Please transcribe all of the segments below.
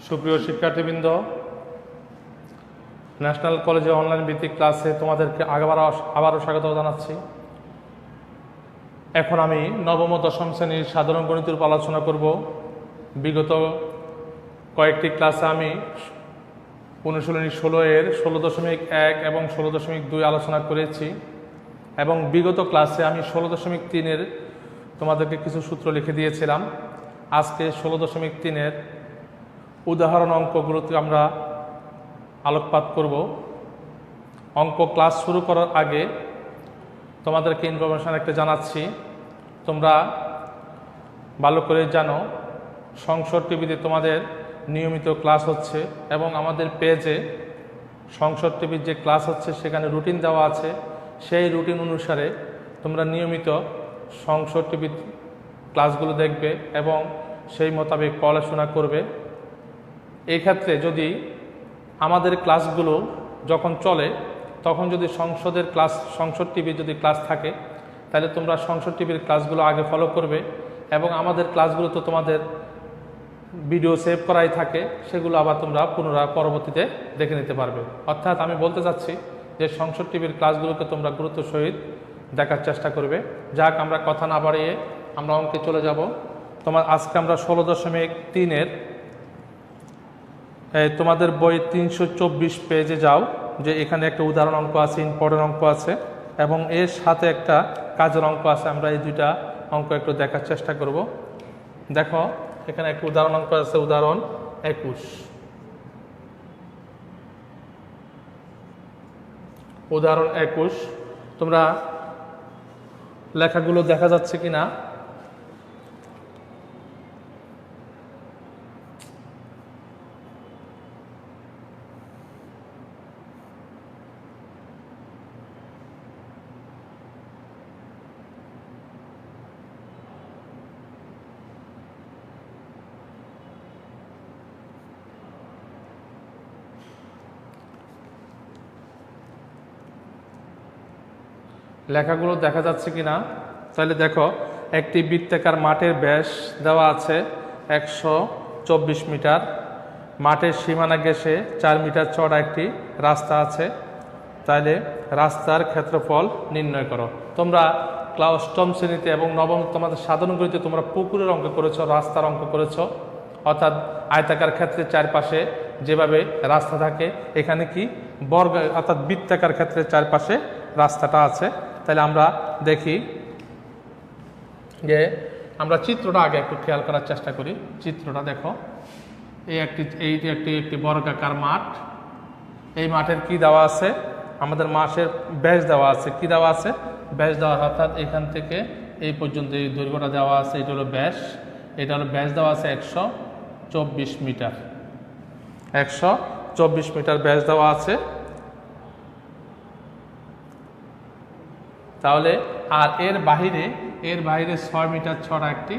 সুপ্রিয় শিক্ষার্থীবৃন্দ, ন্যাশনাল কলেজে অনলাইন ভিত্তিক ক্লাসে তোমাদেরকে আবারও স্বাগত জানাচ্ছি। এখন আমি নবম ও দশম শ্রেণীর সাধারণ গণিতের উপর আলোচনা করব। বিগত কয়েকটি ক্লাসে আমি অনুশীলনী 16 এর 16.1 এবং 16.2 আলোচনা করেছি এবং বিগত ক্লাসে আমি 16.3 এর তোমাদেরকে কিছু সূত্র লিখে দিয়েছিলাম। আজকে 16.3 এর উদাহরণ অঙ্কগুলোতে আমরা আলোকপাত করব। অঙ্ক ক্লাস শুরু করার আগে তোমাদেরকে ইনফরমেশন একটা জানাচ্ছি। তোমরা ভালো করে জানো, সংসদ টিভিতে তোমাদের নিয়মিত ক্লাস হচ্ছে এবং আমাদের পেজে সংসদ টিভির যে ক্লাস হচ্ছে সেখানে রুটিন দেওয়া আছে। সেই রুটিন অনুসারে তোমরা নিয়মিত সংসদ টিভির ক্লাসগুলো দেখবে এবং সেই মোতাবেক পড়াশোনা করবে। এই ক্ষেত্রে যদি আমাদের ক্লাসগুলো যখন চলে তখন যদি সংসদ টিভির যদি ক্লাস থাকে তাহলে তোমরা সংসদ টিভির ক্লাসগুলো আগে ফলো করবে এবং আমাদের ক্লাসগুলো তো তোমাদের ভিডিও সেভ করাই থাকে, সেগুলো আবার তোমরা পুনরায় পরবর্তীতে দেখে নিতে পারবে। অর্থাৎ আমি বলতে চাচ্ছি যে সংসদ টিভির ক্লাসগুলোকে তোমরা গুরুত্ব সহিত দেখার চেষ্টা করবে। যাক, আমরা কথা না বাড়িয়ে আমরা অঙ্কে চলে যাব। আজকে আমরা 16.3 এর তোমাদের বই 324 পেজে যাও, যে এখানে একটা উদাহরণ অঙ্ক আছে, ইম্পর্টেন্ট অঙ্ক আছে এবং এর সাথে একটা কাজের অঙ্ক আছে। আমরা এই দুইটা অঙ্ক একটু দেখার চেষ্টা করব। দেখো, এখানে একটা উদাহরণ অঙ্ক আছে, উদাহরণ 21। উদাহরণ 21 তোমরা লেখাগুলো দেখা যাচ্ছে কিনা? লেখাগুলো দেখা যাচ্ছে কিনা? তাহলে দেখো, একটি বৃত্তাকার মাঠের ব্যাস দেওয়া আছে 124 মিটার। মাঠের সীমানা ঘেঁষে 4 মিটার চওড়া একটি রাস্তা আছে। তাহলে রাস্তার ক্ষেত্রফল নির্ণয় করো। তোমরা ক্লাস 8ম শ্রেণীতে এবং নবম তোমাদের সাধারণ গণিতে তোমরা পুকুরের অঙ্ক করেছো, রাস্তার অঙ্ক করেছো। অর্থাৎ আয়তাকার ক্ষেত্রে চারপাশে যেভাবে রাস্তা থাকে, এখানে কি বর্গ অর্থাৎ বৃত্তাকার ক্ষেত্রে চারপাশে রাস্তাটা আছে। তাহলে আমরা দেখি যে আমরা চিত্রটা আগে একটু খেয়াল করার চেষ্টা করি। চিত্রটা দেখো, এইটি একটি বর্গাকার মাঠ। এই মাঠের কি দেওয়া আছে? আমাদের মাঠের ব্যাস দেওয়া আছে। কি দেওয়া আছে? ব্যাস দেওয়া, অর্থাৎ এখান থেকে এই পর্যন্ত এই দৈর্ঘ্যটা দেওয়া আছে। এটা হলো ব্যাস, এটা হলো ব্যাস দেওয়া আছে 124 মিটার। 124 মিটার ব্যাস দেওয়া আছে। তাহলে আর এর বাইরে 6 মিটার চওড়া একটি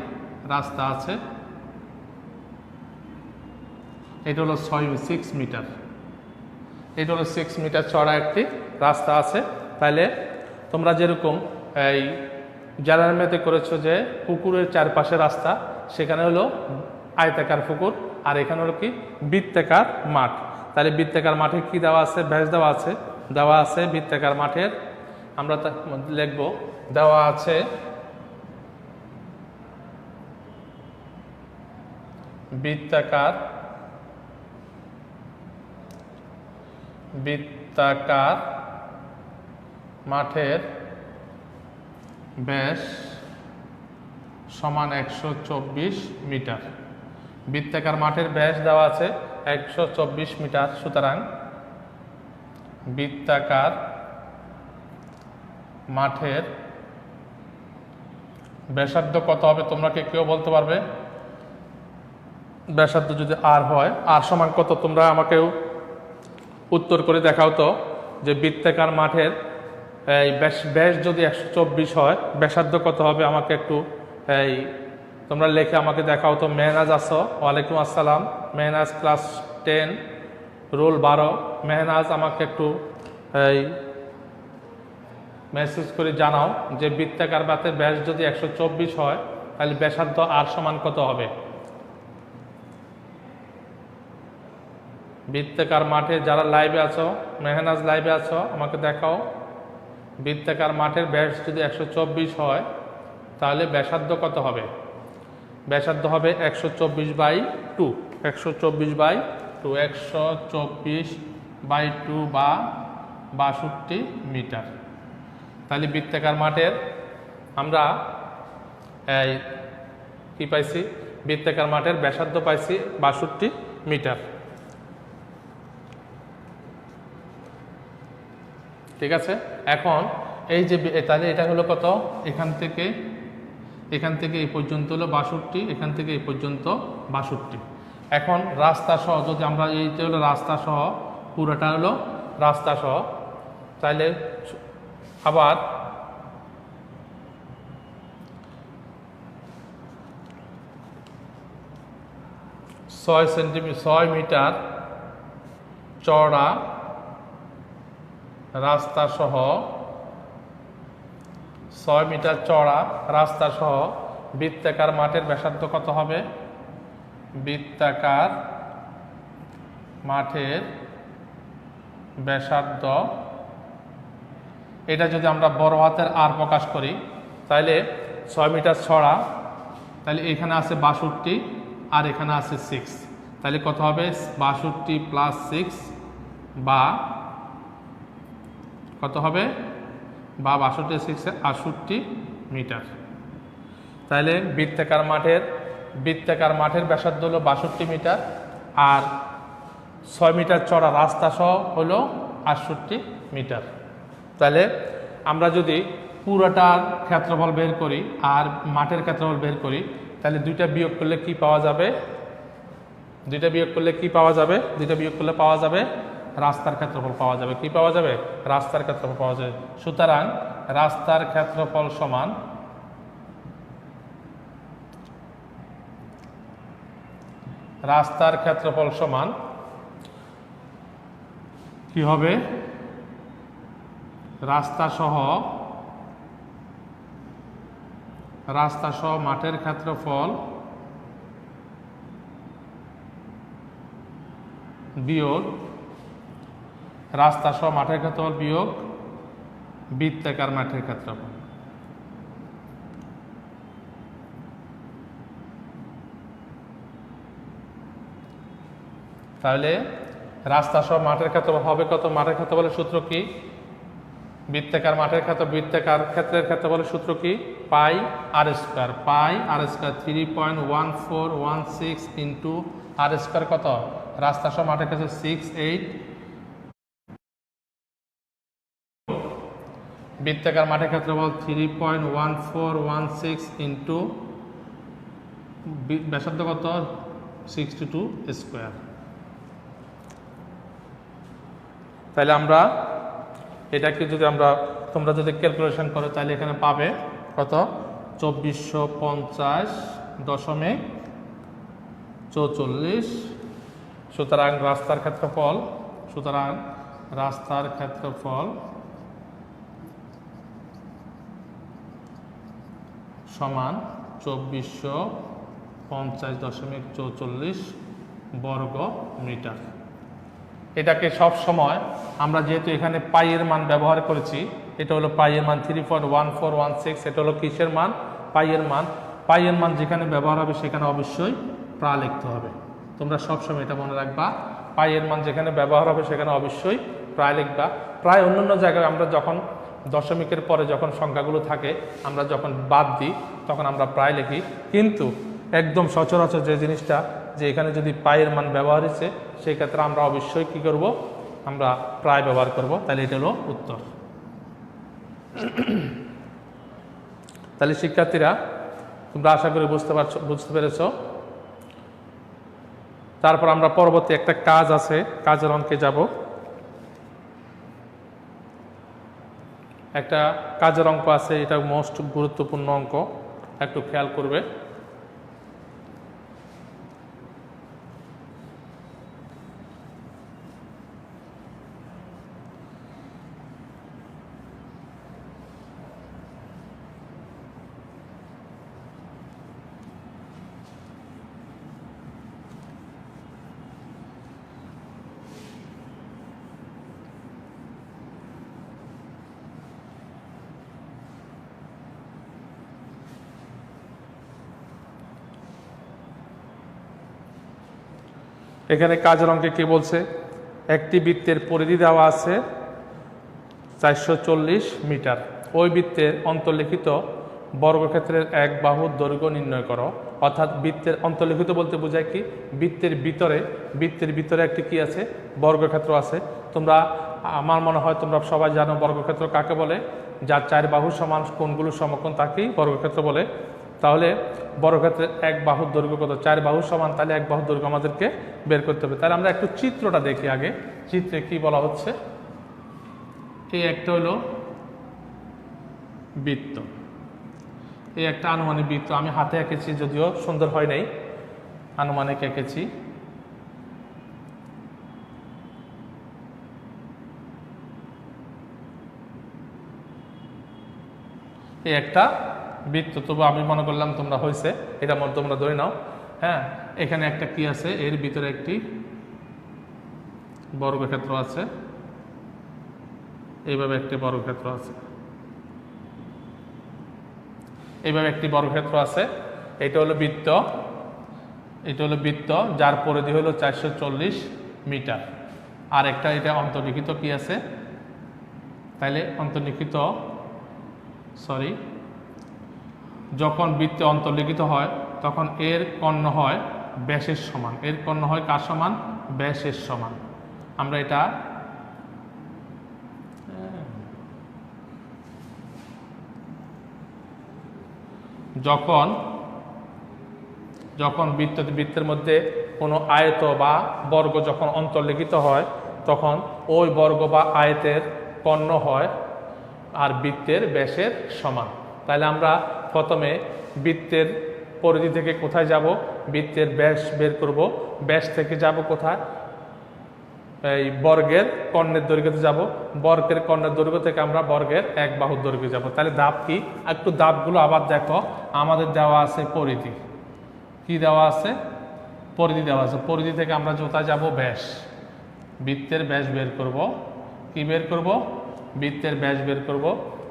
রাস্তা আছে। এটা হলো 6 মিটার। এটা হলো 6 মিটার চওড়া একটি রাস্তা আছে। তাহলে তোমরা যেরকম এই জেনারেল ম্যাথে করেছো যে পুকুরের চারপাশে রাস্তা, সেখানে হলো আয়তাকার পুকুর, আর এখানে হলো কি বৃত্তাকার মাঠ। তাহলে বৃত্তাকার মাঠে কি দেওয়া আছে? ব্যাস দেওয়া আছে বৃত্তাকার মাঠের। আমরা লিখব দেওয়া আছে বৃত্তাকার মাঠের ব্যাস সমান 124 মিটার। বৃত্তাকার মাঠের ব্যাস দেওয়া আছে 124 মিটার। সুতরাং বৃত্তাকার মাঠের ব্যাসার্ধ কত হবে? তোমরা কেউ বলতে পারবে? ব্যাসার্ধ যদি আর হয়, আর সমান কত? তোমরা আমাকেও উত্তর করে দেখাও তো, যে বৃত্তাকার মাঠের এই ব্যাস যদি 124 হয়, ব্যাসার্ধ কত হবে? আমাকে একটু তোমরা লেখে আমাকে দেখাও তো। মেহনাজ আসো, ওয়ালাইকুম আসসালাম। Mehnaz class 10 role 12। মেহনাজ আমাকে একটু মেসেজ করে জানাও যে বৃত্তাকার মাঠের ব্যাস যদি 124 হয় তাহলে ব্যাসার্ধ আর সমান কত হবে? বৃত্তাকার মাঠে যারা লাইভে আছো, মেহনাজ লাইভে আছো, আমাকে দেখাও বৃত্তাকার মাঠের ব্যাস যদি 124 হয় তাহলে ব্যাসার্ধ কত হবে? ব্যাসার্ধ হবে 124/2, 124/2, 124/2 বা 62 মিটার। তাহলে বৃত্তাকার মাঠের আমরা কি পাইছি? বৃত্তাকার মাঠের ব্যাসার্ধ পাইছি 62 মিটার। ঠিক আছে, এখন এই যে তাহলে এটা হলো কত? এখান থেকে এই পর্যন্ত হলো 62, এখান থেকে এই পর্যন্ত 62। এখন রাস্তা সহ যদি আমরা এইটা হলো রাস্তা সহ, পুরোটা হলো রাস্তা সহ, তাহলে আবার ছয় মিটার চওড়া রাস্তা সহ, 6 মিটার চওড়া রাস্তা সহ বৃত্তাকার মাঠের ব্যাসার্ধ কত হবে? বৃত্তাকার মাঠের ব্যাসার্ধ, এটা যদি আমরা বড় হাতের আর প্রকাশ করি তাহলে 6 মিটার চওড়া, তাহলে এখানে আছে 62 আর এখানে আছে 6, তাহলে কত হবে? 62 + 6 বা কত হবে? বা 62 6 68 মিটার। তাহলে বৃত্তাকার মাঠের ব্যাসার্ধ হলো 62 মিটার আর 6 মিটার চওড়া রাস্তা সহ হলো 68 মিটার। তাহলে আমরা যদি পুরোটার ক্ষেত্রফল বের করি আর মাঠের ক্ষেত্রফল বের করি তাহলে দুইটা বিয়োগ করলে কি পাওয়া যাবে? দুইটা বিয়োগ করলে পাওয়া যাবে রাস্তার ক্ষেত্রফল পাওয়া যাবে। কি পাওয়া যাবে? রাস্তার ক্ষেত্রফল পাওয়া যাবে। সুতরাং রাস্তার ক্ষেত্রফল সমান কি হবে? রাস্তা সহ মাঠের ক্ষেত্রফল বিয়োগ বৃত্তাকার মাঠের ক্ষেত্রফল। তাহলে রাস্তা সহ মাঠের ক্ষেত্রফল হবে কত? মাঠের ক্ষেত্রফলের সূত্র কি? বৃত্তাকার ক্ষেত্রের ক্ষেত্রফলের সূত্র কি? পাই আর স্কয়ার। 3.1416 ইন্টু আর স্কয়ার কত? রাস্তা সহ মাঠের ক্ষেত্রে 68, বৃত্তাকার মাঠের ক্ষেত্রফল 3.1416 ইন্টু ব্যাসার্ধ কত? 62 স্কয়ার। তাহলে আমরা এটাকে যদি তোমরা যদি ক্যালকুলেশন করো তাহলে এখানে পাবে কত? 2450.44। সুতরাং রাস্তার ক্ষেত্রফল সমান 2450.44 বর্গ মিটার। এটাকে সব সময় আমরা যেহেতু এখানে পাইয়ের মান ব্যবহার করেছি, এটা হলো পাইয়ের মান 3.1416, এটা হলো কিসের মান? পাইয়ের মান যেখানে ব্যবহার হবে সেখানে অবশ্যই প্রা লিখতে হবে। তোমরা সবসময় এটা মনে রাখবা, পাইয়ের মান যেখানে ব্যবহার হবে সেখানে অবশ্যই প্রায় লিখবা। প্রায় অন্যান্য জায়গায় আমরা যখন দশমিকের পরে যখন সংখ্যাগুলো থাকে আমরা যখন বাদ দিই তখন আমরা প্রায় লিখি, কিন্তু একদম সচরাচর যে জিনিসটা যে এখানে যদি পাইয়ের মান ব্যবহার হয়েছে সেই ক্ষেত্রে আমরা অবশ্যই কি করব? আমরা প্রায় ব্যবহার করব। তাহলে এটা হলো উত্তর। তাহলে শিক্ষার্থীরা তোমরা আশা করি বুঝতে পেরেছ। তারপর আমরা পরবর্তী একটা কাজ আছে, কাজের অঙ্কে যাব। একটা কাজের অঙ্ক আছে, এটা মোস্ট গুরুত্বপূর্ণ অঙ্ক, একটু খেয়াল করবে। এখানে কাজের অঙ্কে কি বলছে, একটি বৃত্তের পরিধি দেওয়া আছে 440 মিটার। ওই বৃত্তের অন্তর্লিখিত বর্গক্ষেত্রের এক বাহুর দৈর্ঘ্য নির্ণয় করো। অর্থাৎ বৃত্তের অন্তর্লিখিত বলতে বোঝায় কি, বৃত্তের ভিতরে একটি কি আছে, বর্গক্ষেত্র আছে। তোমরা, আমার মনে হয় তোমরা সবাই জানো বর্গক্ষেত্র কাকে বলে, যার 4 বাহু সমান কোণগুলো সমকোণ তাকেই বর্গক্ষেত্র বলে। তাহলে বর্গক্ষেত্রের এক বাহুর দৈর্ঘ্য কত, 4 বাহু সমান, তাহলে এক বাহুর দৈর্ঘ্য আমাদেরকে বের করতে হবে। তাহলে আমরা একটু চিত্রটা দেখি আগে, চিত্রে কি বলা হচ্ছে। এই একটা হলো বৃত্ত, এই একটা আনুমানিক বৃত্ত আমি হাতে এঁকেছি, যদিও সুন্দর হয় নাই, আনুমানিক এঁকেছি। এই একটা বৃত্ত, তবু আমি মনে করলাম তোমরা হয়েছে, এটা মনে তোমরা ধরে নাও। হ্যাঁ, এখানে একটা কি আছে, এর ভিতরে একটি বর্গক্ষেত্র আছে, এইভাবে একটি বর্গক্ষেত্র আছে, এইভাবে একটি বর্গক্ষেত্র আছে। এটা হলো বৃত্ত, এটা হলো বৃত্ত যার পরিধি হলো 440 মিটার। আর একটা এটা অন্তর্লিখিত কি আছে, তাইলে অন্তর্লিখিত, যখন বৃত্তে অন্তর্লিখিত হয় তখন এর কর্ণ হয় ব্যাসের সমান। এর কর্ণ হয় কার সমান, ব্যাসের সমান। আমরা এটা যখন বৃত্তের মধ্যে কোনো আয়ত বা বর্গ যখন অন্তর্লিখিত হয়, তখন ওই বর্গ বা আয়তের কর্ণ হয় আর বৃত্তের ব্যাসের সমান। তাহলে আমরা প্রথমে বৃত্তের পরিধি থেকে কোথায় যাব, বৃত্তের ব্যাস বের করব। ব্যাস থেকে যাব কোথায়, এই বর্গের কর্ণের দৈর্ঘ্যতে যাব। বর্গের কর্ণের দৈর্ঘ্য থেকে আমরা বর্গের এক বাহুর দৈর্ঘ্যে যাব। তাহলে ধাপ কি, একটু ধাপগুলো আবার দেখো। আমাদের দেওয়া আছে পরিধি, কি দেওয়া আছে, পরিধি দেওয়া আছে। পরিধি থেকে আমরা কোথায় যাব, ব্যাস। বৃত্তের ব্যাস বের করব। কি বের করব, বৃত্তের ব্যাস বের করব।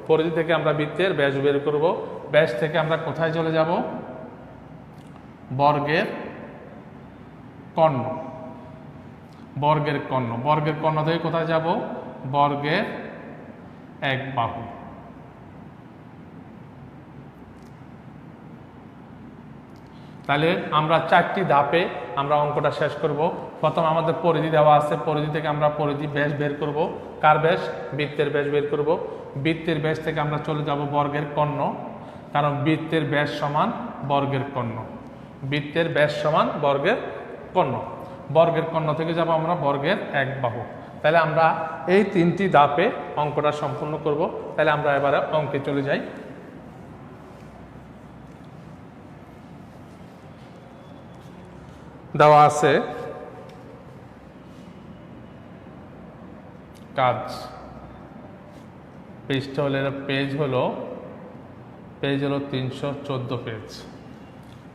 পরিধি থেকে আমরা বৃত্তের ব্যাস বের করব। ব্যাস থেকে আমরা কোথায় চলে যাব, বর্গের কর্ণ। বর্গের কর্ণ, বর্গের কর্ণ থেকে কোথায় যাব, বর্গের এক বাহু। তাহলে আমরা 4টি ধাপে আমরা অঙ্কটা শেষ করব। প্রথম আমাদের পরিধি দেওয়া আছে, পরিধি থেকে আমরা পরিধি ব্যাস বের করব। কার ব্যাস, বৃত্তের ব্যাস বের করব। বৃত্তের ব্যাস থেকে আমরা চলে যাব বর্গের কর্ণ, কারণ বৃত্তের ব্যাস সমান বর্গের কর্ণ। বৃত্তের ব্যাস সমান বর্গের কর্ণ। বর্গের কর্ণ থেকে যাব আমরা বর্গের এক বাহু। তাহলে আমরা এই 3টি ধাপে অঙ্কটা সম্পূর্ণ করব। তাহলে আমরা এবারে অঙ্কে চলে যাই। দেওয়া আছে কাজ, পেজটা হলো, পেজ হলো 314 পেজ।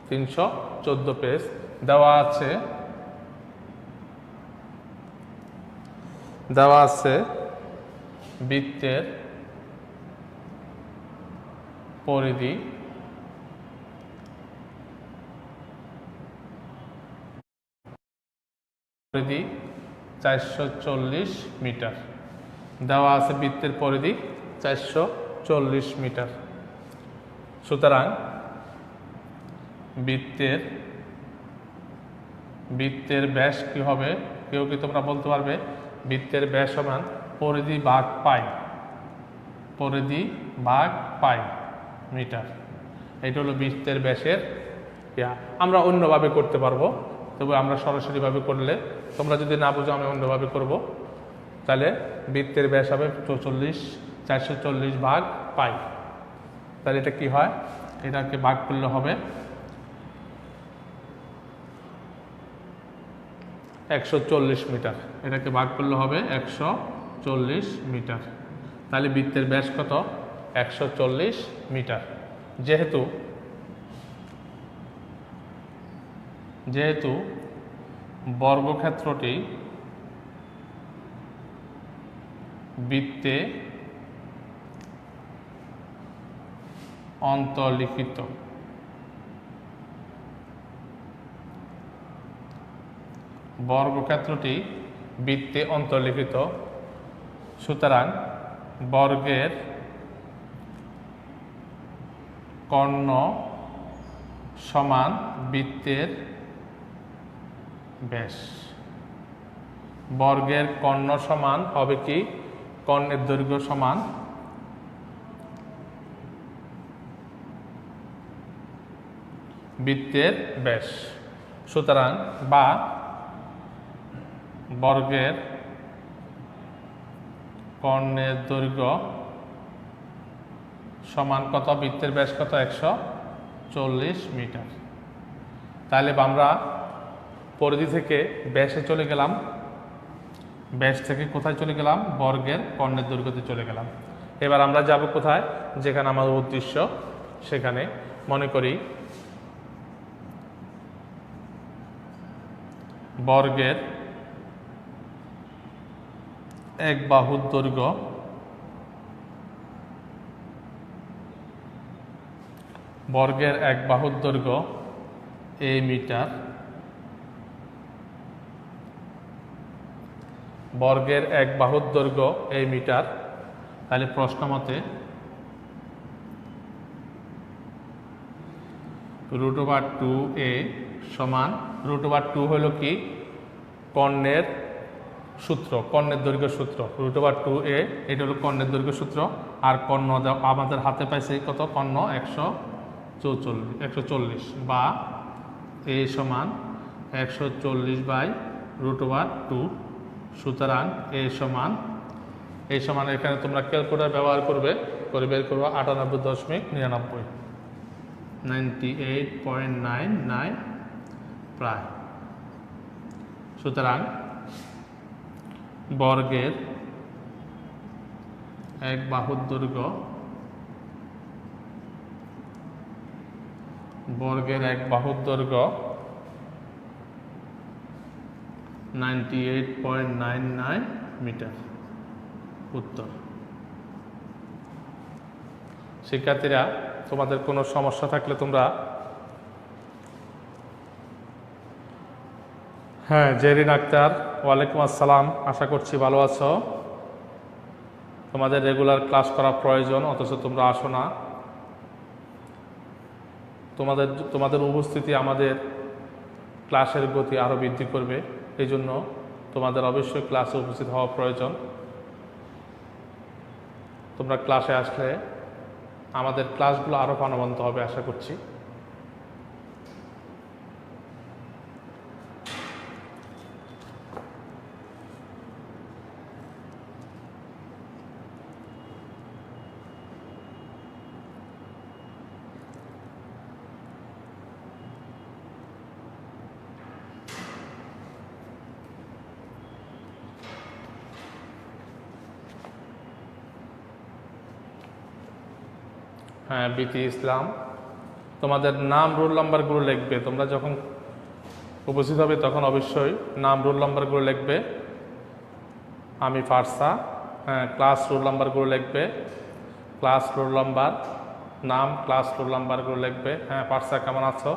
314 পেজ দেওয়া আছে বৃত্তের পরিধি 440 মিটার। দেওয়া আছে বৃত্তের পরিধি 440 মিটার। সুতরাং বৃত্তের ব্যাস কি হবে, কেউ কি তোমরা বলতে পারবে? বৃত্তের ব্যাস সমান পরিধি ভাগ পাই, পরিধি ভাগ পাই মিটার। এটা হলো বৃত্তের ব্যাসের। আমরা অন্যভাবে করতে পারবো, তবে আমরা সরাসরিভাবে করলে, তোমরা যদি না বুঝো আমি অন্যভাবে করব। তাহলে বৃত্তের ব্যাস হবে 440 ভাগ পাই। তাহলে এটা কি হয়, এটাকে ভাগ করলে হবে 140 মিটার। এটাকে ভাগ করলে হবে 140 মিটার। তাহলে বৃত্তের ব্যাস কত, 140 মিটার। যেহেতু বর্গক্ষেত্রটি বৃত্তে অন্তর্লিখিত, বর্গক্ষেত্রটি বৃত্তে অন্তর্লিখিত, সুতরাং বর্গের কর্ণ সমান বৃত্তের ব্যাস। বর্গের কর্ণ সমান হবে কি? কর্ণের দৈর্ঘ্য সমান বৃত্তের ব্যাস। সুতরাং বা বর্গের কর্ণের দৈর্ঘ্য সমান কত? বৃত্তের ব্যাস কত? 140 মিটার। তাহলে আমরা পরিধি থেকে ব্যাসে চলে গেলাম, ব্যাস থেকে কোথায় চলে গেলাম? বর্গের কর্ণের দৈর্ঘ্যতে চলে গেলাম। এবার আমরা যাব কোথায়? যেখানে আমাদের উদ্দেশ্য সেখানে। মনে করি বর্গের এক বাহুর দৈর্ঘ্য a মিটার। বর্গের এক বাহুর দৈর্ঘ্য a মিটার। তাহলে প্রশ্ন মতে √2a সমান √2 হলো কি? কর্ণের সূত্র, কর্ণের দৈর্ঘ্য সূত্র। √2a এটা হলো কর্ণের দৈর্ঘ্য সূত্র। আর কর্ণ আমাদের হাতে পাইছে কত? কর্ণ 140 বা a সমান 140/√2। সুতরাং a সমান এখানে তোমরা ক্যালকুলেটর ব্যবহার করবে, করে বের করবো 98.99, 98.99 প্রায়। সুতরাং বর্গের এক বাহুর দৈর্ঘ্য 98.99 মিটার। উত্তর। শিক্ষার্থীরা, তোমাদের কোনো সমস্যা থাকলে তোমরা জেরিন আক্তার, ওয়ালাইকুম আসসালাম। আশা করছি ভালো আছো। তোমাদের রেগুলার ক্লাস করা প্রয়োজন, অথচ তোমরা আসো না। তোমাদের উপস্থিতি আমাদের ক্লাসের গতি আরও বৃদ্ধি করবে। এই জন্য তোমাদের অবশ্যই ক্লাসে উপস্থিত হওয়া প্রয়োজন। তোমরা ক্লাসে আসলে আমাদের ক্লাসগুলো আরও প্রাণবন্ত হবে আশা করছি। বিতি ইসলাম, তোমাদের নাম রোল নাম্বারগুলো লিখবে। তোমরা যখন উপস্থিত হবে তখন অবশ্যই নাম রোল নাম্বারগুলো লিখবে। আমি ফারসা, ক্লাস রোল নাম্বারগুলো লিখবে। ক্লাস রোল নাম্বার, নাম, ক্লাস রোল নাম্বারগুলো লিখবে। ফারসা কেমন আছো?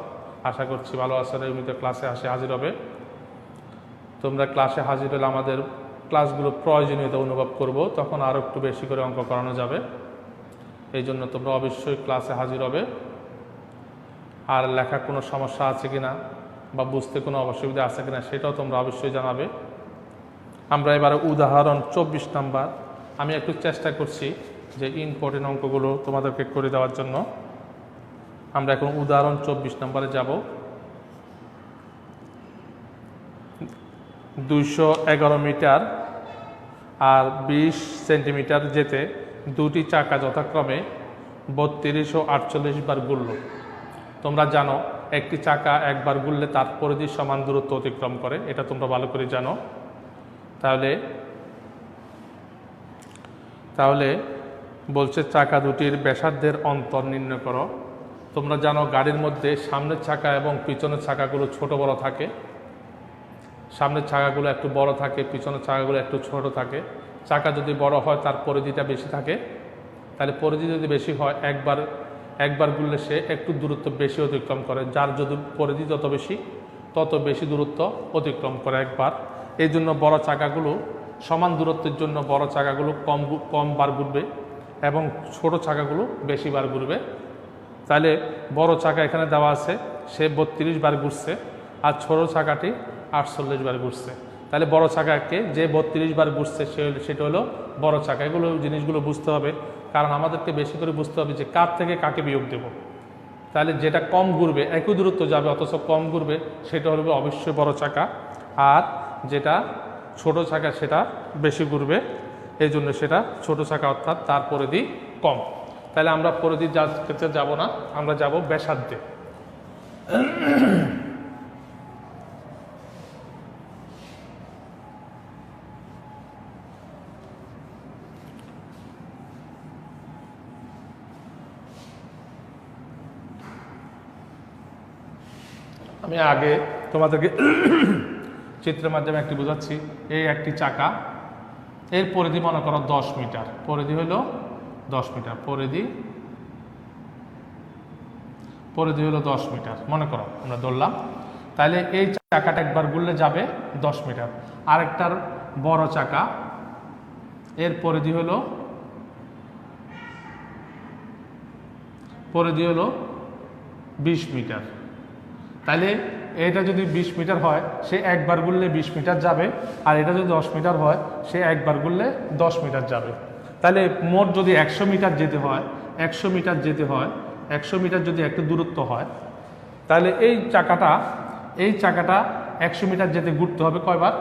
আশা করছি ভালো আছো। নিয়মিত ক্লাসে হাজির হবে। তোমরা ক্লাসে হাজির হলে আমাদের ক্লাসগুলো প্রয়োজনীয়তা অনুভব করব, তখন আরও একটু বেশি করে অঙ্ক করানো যাবে। এই জন্য তোমরা অবশ্যই ক্লাসে হাজির হবে। আর লেখা কোনো সমস্যা আছে কিনা বা বুঝতে কোনো অসুবিধা আছে কিনা সেটাও তোমরা অবশ্যই জানাবে। আমরা এবারে উদাহরণ 24 নাম্বার, আমি একটু চেষ্টা করছি যে ইম্পর্টেন্ট অঙ্কগুলো তোমাদেরকে করে দেওয়ার জন্য। আমরা এখন উদাহরণ 24 নাম্বারে যাব। 211 মিটার আর 20 সেন্টিমিটার যেতে দুটি চাকা যথাক্রমে 32 ও 48 বার ঘুরল। তোমরা জানো একটি চাকা একবার ঘুরলে তার পরিধি সমান দূরত্ব অতিক্রম করে, এটা তোমরা ভালো করে জানো। তাহলে বলছে চাকা দুটির ব্যাসার্ধের অন্তর নির্ণয় করো। তোমরা জানো গাড়ির মধ্যে সামনের চাকা এবং পিছনের চাকাগুলো ছোট বড় থাকে। সামনের চাকাগুলো একটু বড় থাকে, পিছনের চাকাগুলো একটু ছোট থাকে। চাকা যদি বড় হয় তার পরিধিটা বেশি থাকে। তাহলে পরিধি যদি বেশি হয় একবার ঘুরলে সে একটু দূরত্ব বেশি অতিক্রম করে। যার যদি পরিধি যত বেশি তত বেশি দূরত্ব অতিক্রম করে একবার। এই জন্য বড় চাকাগুলো সমান দূরত্বের জন্য বড় চাকাগুলো কম বার ঘুরবে এবং ছোট চাকাগুলো বেশি বার ঘুরবে। তাহলে বড় চাকা এখানে দেওয়া আছে, সে 32 বার ঘুরছে, আর ছোট চাকাটি 48 বার ঘুরছে। তাহলে বড় চাকাকে যে 32 বার ঘুরছে সেটা হলো বড় চাকা। এগুলো জিনিসগুলো বুঝতে হবে, কারণ আমাদেরকে বেশি করে বুঝতে হবে যে কার থেকে কাকে বিয়োগ দেব। তাহলে যেটা কম ঘুরবে, একই দূরত্ব যাবে অথচ কম ঘুরবে, সেটা হবে অবশ্যই বড় চাকা। আর যেটা ছোট চাকা সেটা বেশি ঘুরবে, এই জন্য সেটা ছোট চাকা, অর্থাৎ তার পরিধি কম। তাহলে আমরা পরিধির ক্ষেত্রে যাব না, আমরা যাব ব্যাসার্ধে। আমি আগে তোমাদেরকে চিত্রের মাধ্যমে একটি বোঝাচ্ছি। এই একটি চাকা, এর পরিধি মনে করো 10 মিটার, পরিধি হলো 10 মিটার, পরিধি হলো 10 মিটার মনে করো, আমরা ধরলাম। তাহলে এই চাকাটা একবার ঘুরলে যাবে 10 মিটার। আরেকটার বড় চাকা, এর পরিধি হলো 20 মিটার। তাহলে এটা যদি 20 মিটার হয়, সে একবার ঘুরলে 20 মিটার যাবে, আর এটা যদি 10 মিটার হয়, সে একবার ঘুরলে 10 মিটার যাবে। তাহলে মোট যদি 100 মিটার যেতে হয়, 100 মিটার যেতে হয়, 100 মিটার যদি একটা দূরত্ব হয়, তাহলে এই চাকাটা 100 মিটার যেতে ঘুরতে হবে কয়বার?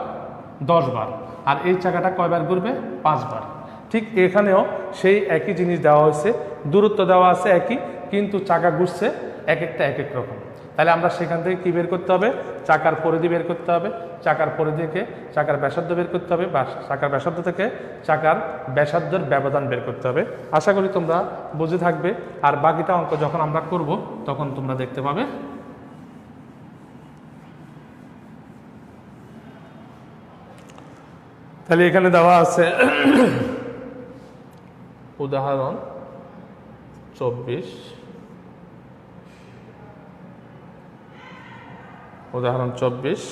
10 বার। আর এই চাকাটা কয়বার ঘুরবে? 5 বার। ঠিক এখানেও সেই একই জিনিস দেওয়া হয়েছে, দূরত্ব দেওয়া আছে একই, কিন্তু চাকা ঘুরছে এক একটা এক এক রকম। তাহলে আমরা সেখান থেকে কি বের করতে হবে? চাকার পরিধি বের করতে হবে, চাকার পরিধি থেকে চাকার ব্যাসার্ধ বের করতে হবে, বা চাকার ব্যাসার্ধ থেকে চাকার ব্যাসার্ধের ব্যবধান বের করতে হবে। আশা করি তোমরা বুঝে থাকবে, আর বাকিটা অঙ্ক যখন আমরা করব তখন তোমরা দেখতে পাবে। তাহলে এখানে দেওয়া আছে উদাহরণ 24, উদাহরণ 24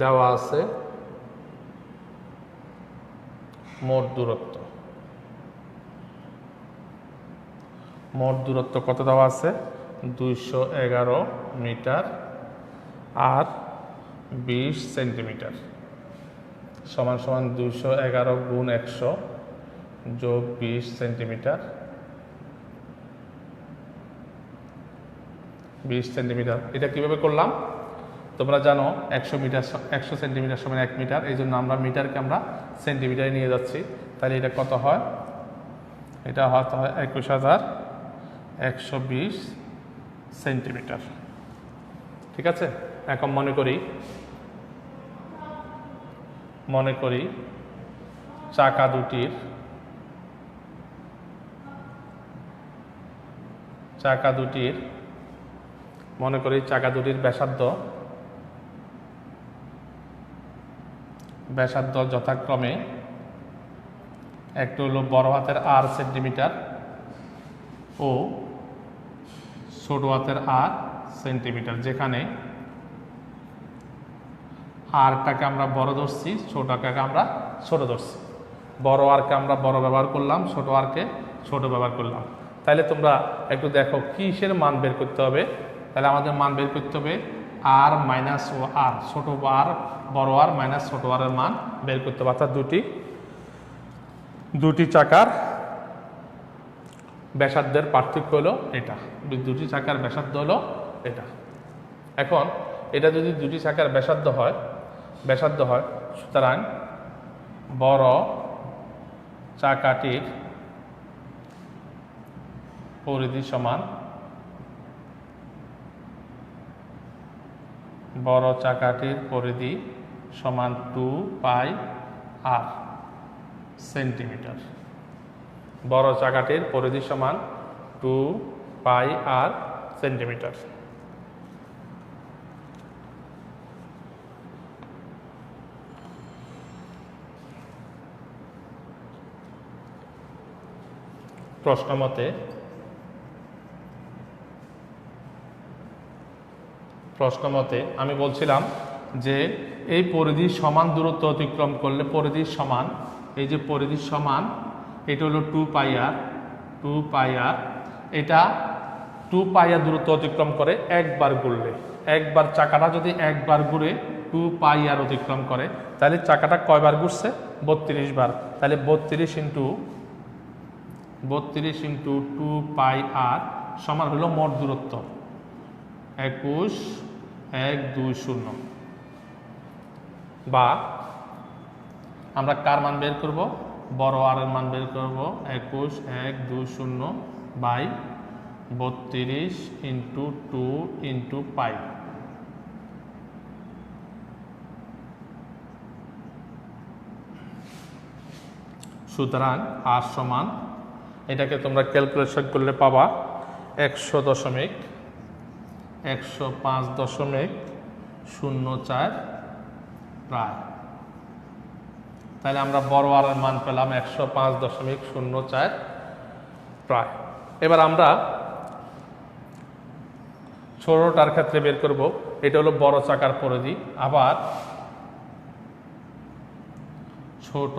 দেওয়া আছে মোট দূরত্ব। মোট দূরত্ব কত দেওয়া আছে? 211 মিটার আর 20 সেন্টিমিটার, সমান সমান 211 গুণ 100 যোগ 20 সেন্টিমিটার, 20 সেন্টিমিটার। এটা কিভাবে করলাম? তোমরা জানো 100 মিটার 100 সেন্টিমিটার সমান 1 মিটার, এই জন্য আমরা মিটারকে আমরা সেন্টিমিটারে নিয়ে যাচ্ছি। তাহলে এটা কত হয়? এটা হতে হয় 21,120 সেন্টিমিটার। ঠিক আছে, এখন মনে করি চাকা দুটির ব্যাসার্ধ যথাক্রমে একটা হলো বড় হাতের আর সেন্টিমিটার ও ছোট হাতের আর সেন্টিমিটার, যেখানে আরটাকে আমরা বড় ধরছি, ছোটটাকে আমরা ছোট ধরছি। বড় আরকে আমরা বড় ব্যবহার করলাম, ছোট আরকে ছোট ব্যবহার করলাম। তাহলে তোমরা একটু দেখো কিসের মান বের করতে হবে। তাহলে আমাদের মান বের করতে হবে আর মাইনাস ও আর, ছোট আর বড় আর মাইনাস ছোট আর এর মান বের করতে হবে। অর্থাৎ দুটি চাকার ব্যাসার্ধের পার্থক্য হলো এটা, দুটি চাকার ব্যাসার্ধ হলো এটা। এখন এটা যদি দুটি চাকার ব্যাসার্ধ হয়, সুতরাং বড় চাকাটির পরিধি সমান বড় চাকাটির পরিধি সমান 2 পাই আর সেন্টিমিটার। বড় চাকাটির পরিধি সমান 2 পাই আর সেন্টিমিটার। প্রশ্ন মতে প্রশ্ন মতে আমি বলছিলাম যে এই পরিধি সমান দূরত্ব অতিক্রম করলে পরিধি সমান, এই যে পরিধি সমান এটা হলো 2πr, এটা 2πr দূরত্ব অতিক্রম করে একবার ঘুরলে, একবার চাকাটা যদি একবার ঘুরে 2πr অতিক্রম করে তাহলে চাকাটা কয়বার ঘুরছে? 32 বার। তাহলে 32 ইন্টু 2πr সমান হলো মোট দূরত্ব 21120। বা আমরা কার মান বের করব? বড় আর এর মান বের করব 21120 বাই 32 ইন্টু 2 ইন্টু পাই। সুতরাং আর সমান, এটাকে তোমরা ক্যালকুলেশন করলে পাবা 105.04 প্রায়। তাহলে আমরা বড় আর মান পেলাম 105.04 প্রায়। এবার আমরা ছোটটার ক্ষেত্রে বের করব, এটা হলো বড় চাকার পরিধি। আবার ছোট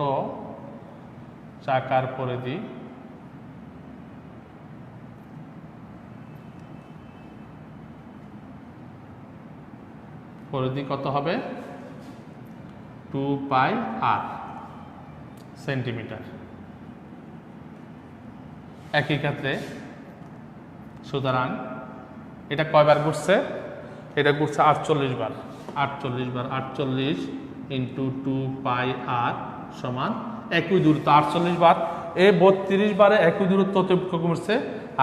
চাকার পরিধি কত হবে? 2πr centimetre. একই ক্ষেত্রে সুতরাং এটা কয়বার ঘুরছে? এটা ঘুরছে 48 বার। 48 ইন্টু 2πr সমান একই দূরত্ব 48 বার। এ 32 বারে একই দূরত্ব অতিক্রম করছে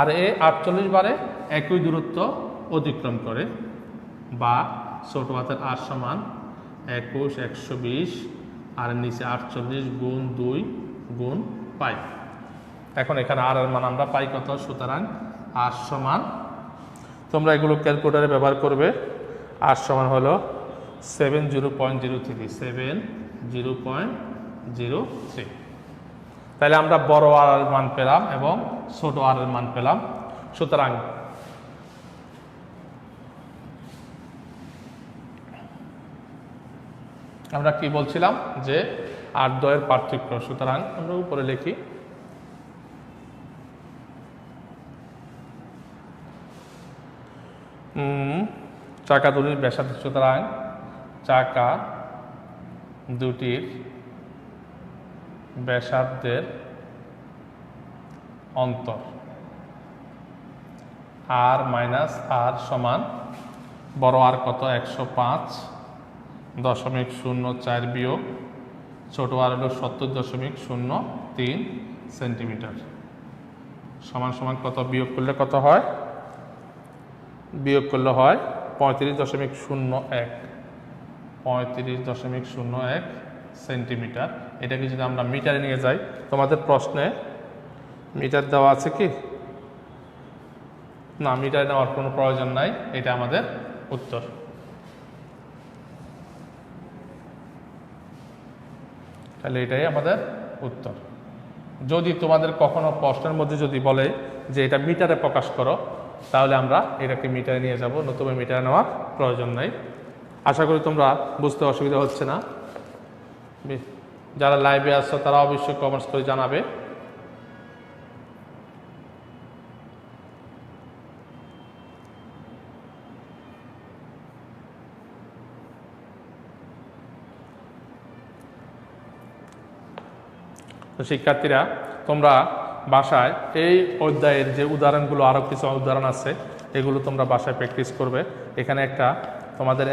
আর এ 48 বারে একই দূরত্ব অতিক্রম করে। বা ছোট হাতের আর সমান 21 120 আর নিচে 48 গুণ 2 গুণ পাই। এখন এখানে আর এর মান আমরা পাই কত? সুতরাং আর সমান, তোমরা এগুলো ক্যালকুলেটরে ব্যবহার করবে। আর সমান হলো 70.03। তাহলে আমরা বড় আর এর মান পেলাম এবং ছোট আর এর মান পেলাম। সুতরাং আমরা কি বলছিলাম যে আর দ্বয়ের পার্থক্য। সুতরাং আমরা উপরে লিখি চাকা দুটির ব্যাসার্ধ। সুতরাং চাকা দুটির ব্যাসার্ধের অন্তর আর মাইনাস আর সমান বড় আর কত? 105.04 বিয়োগ ছোট আর হলো 70.03 সেন্টিমিটার। সমান সমান কত? বিয়োগ করলে কত হয়? বিয়োগ করলে হয় 35.01 সেন্টিমিটার। এটাকে যদি আমরা মিটারে নিয়ে যাই, তোমাদের প্রশ্নে মিটার দেওয়া আছে কি? না, মিটারে নেওয়ার কোনো প্রয়োজন নাই। এটা আমাদের উত্তর। তাহলে এটাই আমাদের উত্তর। যদি তোমাদের কখনো প্রশ্নের মধ্যে যদি বলে যে এটা মিটারে প্রকাশ করো, তাহলে আমরা এটাকে মিটারে নিয়ে যাব, নতুবা মিটারে নেওয়ার প্রয়োজন নেই। আশা করি তোমরা বুঝতে অসুবিধা হচ্ছে না। যারা লাইভে আসছো তারা অবশ্যই কমেন্টস করে জানাবে। তো শিক্ষার্থীরা, তোমরা বাসায় এই অধ্যায়ের যে উদাহরণগুলো, আরও কিছু উদাহরণ আছে, এগুলো তোমরা বাসায় প্র্যাকটিস করবে। এখানে একটা তোমাদের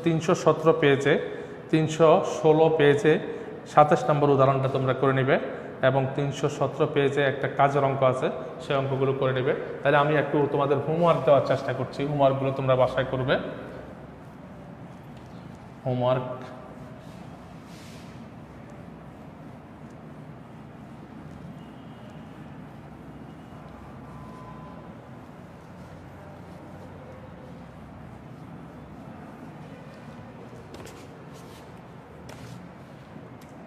317 পেজে 316 পেজে 27 নম্বর উদাহরণটা তোমরা করে নেবে এবং 317 পেজে একটা কাজের অঙ্ক আছে, সেই অঙ্কগুলো করে নেবে। তাহলে আমি একটু তোমাদের হোমওয়ার্ক দেওয়ার চেষ্টা করছি। হোমওয়ার্কগুলো তোমরা বাসায় করবে। হোমওয়ার্ক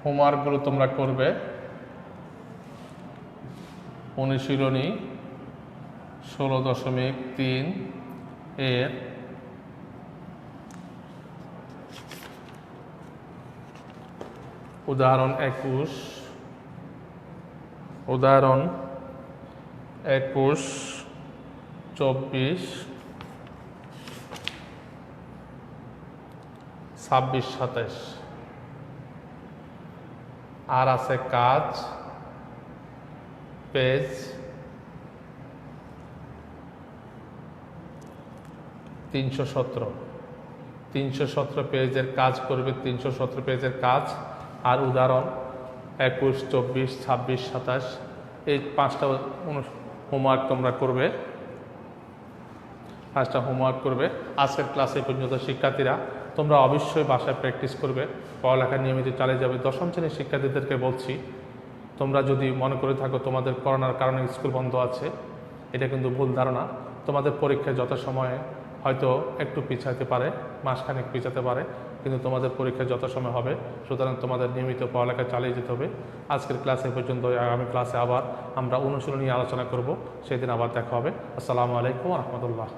হোমওয়ার্কগুলো তোমরা করবে। অনুশীলনী 16.3 এর উদাহরণ 21, উদাহরণ 21, 24, 26, 27। আর আছে কাজ, পেজ 317। 317 পেজের কাজ করবে, 317 পেজের কাজ। আর উদাহরণ 21, 24, 26, 27, এই 5টা হোমওয়ার্ক তোমরা করবে, 5টা হোমওয়ার্ক করবে। আজকের ক্লাসে পর্যন্ত শিক্ষার্থীরা তোমরা অবশ্যই বাসায় প্র্যাকটিস করবে, পড়ালেখা নিয়মিত চালিয়ে যাবে। দশম শ্রেণীর শিক্ষার্থীদেরকে বলছি, তোমরা যদি মনে করে থাকো তোমাদের করোনার কারণে স্কুল বন্ধ আছে, এটা কিন্তু ভুল ধারণা। তোমাদের পরীক্ষা যথাসময়ে হয়তো একটু পিছাতে পারে, মাসখানেক পিছাতে পারে, কিন্তু তোমাদের পরীক্ষা যথাসময় হবে। সুতরাং তোমাদের নিয়মিত পড়ালেখা চালিয়ে যেতে হবে। আজকের ক্লাসে পর্যন্ত, আগামী ক্লাসে আবার আমরা অনুশীলন নিয়ে আলোচনা করব, সেদিন আবার দেখা হবে। আসসালামু আলাইকুম ওয়া রাহমাতুল্লাহ।